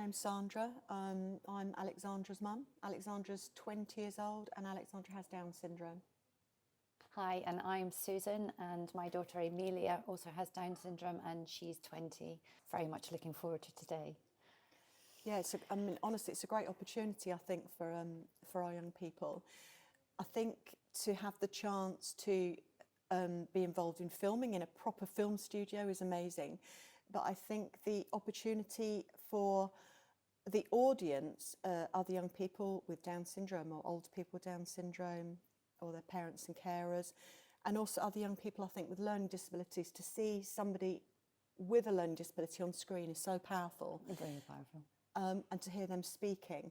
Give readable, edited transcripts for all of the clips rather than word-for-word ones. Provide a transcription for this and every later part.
name's Sandra. I'm Alexandra's mum. Alexandra's 20 years old and Alexandra has Down syndrome. Hi, and I'm Susan, and my daughter Emilia also has Down syndrome and she's 20. Very much looking forward to today. Yeah, honestly, it's a great opportunity, I think, for our young people. I think to have the chance to be involved in filming in a proper film studio is amazing. But I think the opportunity for the audience, other young people with Down syndrome or older people with Down syndrome or their parents and carers, and also other young people, I think, with learning disabilities, to see somebody with a learning disability on screen is so powerful. Very powerful. And to hear them speaking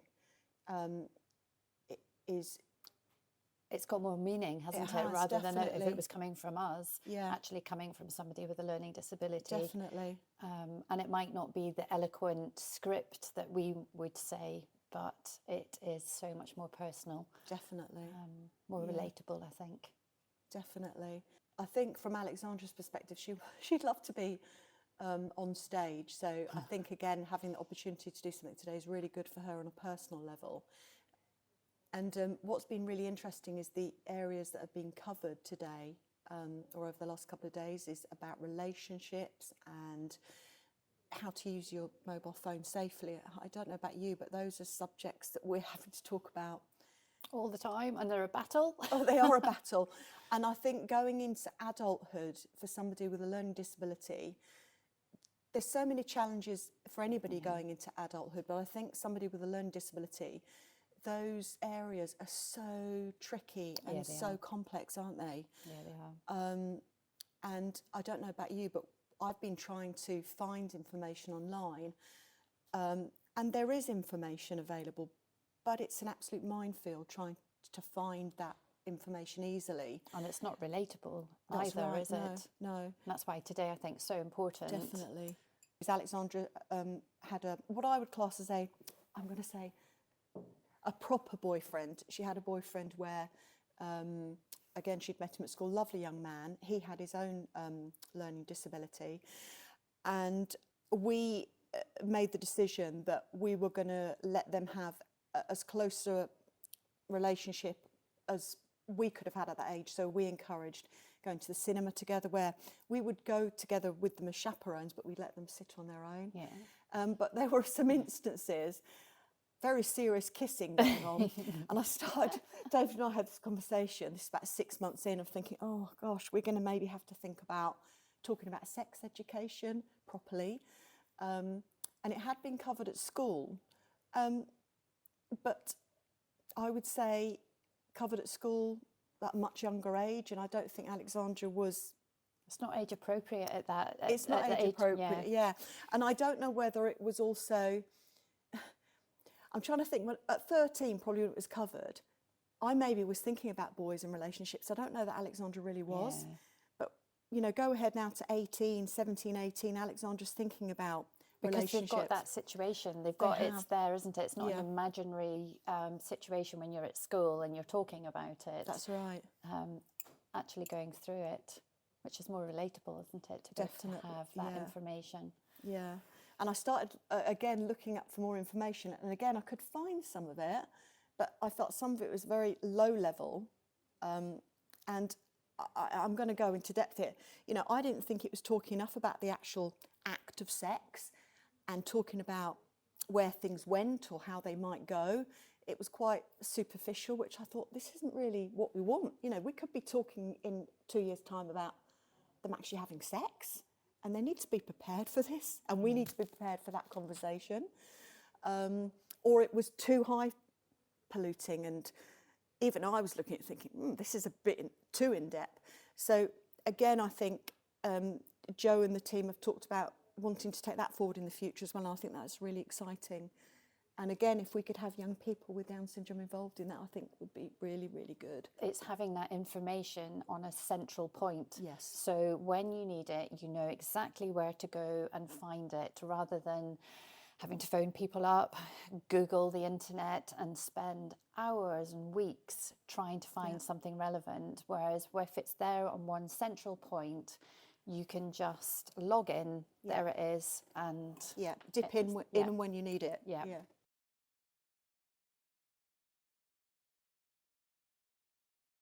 It's got more meaning, hasn't it? has, Rather than if definitely. it was coming from us, Yeah. actually coming from somebody with a learning disability. Definitely. And it might not be the eloquent script that we would say, but it is so much more personal. Definitely. More relatable, I think. Definitely. I think from Alexandra's perspective, she'd love to be on stage. So I think, again, having the opportunity to do something today is really good for her on a personal level. And what's been really interesting is the areas that have been covered today or over the last couple of days is about relationships and how to use your mobile phone safely. I don't know about you, but those are subjects that we're having to talk about all the time, and they're a battle. Oh, they are a battle. And I think going into adulthood for somebody with a learning disability, there's so many challenges for anybody going into adulthood, but I think somebody with a learning disability, those areas are so tricky and so complex, aren't they? Yeah, they are. And I don't know about you, but I've been trying to find information online, and there is information available, but it's an absolute minefield trying to find that information easily. And it's not relatable That's either, right. is it? No. And that's why today I think is so important. Definitely. Alexandra had what I would class as a proper boyfriend. She had a boyfriend where, again, she'd met him at school, lovely young man. He had his own learning disability. And we made the decision that we were going to let them have as close a relationship as we could have had at that age. So we encouraged going to the cinema together, where we would go together with them as chaperones, but we'd let them sit on their own. Yeah. But there were some instances, very serious kissing going on. And David and I had this conversation, this is about 6 months in, of thinking, oh gosh, we're going to maybe have to think about talking about sex education properly. And it had been covered at school. But I would say covered at school at a much younger age, and I don't think Alexandra was... It's not age appropriate at that. It's not age appropriate, yeah. And I don't know whether it was also... I'm trying to think, when, at 13 probably when it was covered, I maybe was thinking about boys and relationships. I don't know that Alexandra really was. Yeah. But, you know, go ahead now to 17, 18, Alexandra's thinking about because relationships. they've got that situation. It's there, isn't it? It's not an imaginary situation when you're at school and you're talking about it. That's right. Actually going through it, which is more relatable, isn't it? To be able to have that information. Yeah. And I started, again, looking up for more information. And again, I could find some of it, but I felt some of it was very low level. And I'm going to go into depth here. You know, I didn't think it was talking enough about the actual act of sex and talking about where things went or how they might go. It was quite superficial, which I thought, this isn't really what we want. You know, we could be talking in 2 years' time about them actually having sex, and they need to be prepared for this, and we need to be prepared for that conversation. Or it was too high polluting, and even I was looking at it thinking, this is a bit too in-depth. So again, I think Joe and the team have talked about wanting to take that forward in the future as well, and I think that's really exciting. And again, if we could have young people with Down syndrome involved in that, I think would be really, really good. It's having that information on a central point. Yes. So when you need it, you know exactly where to go and find it, rather than having to phone people up, Google the internet and spend hours and weeks trying to find something relevant. Whereas if it's there on one central point, you can just log in, Yeah. there it is, and Yeah, dip in yeah. when you need it. Yeah. Yeah.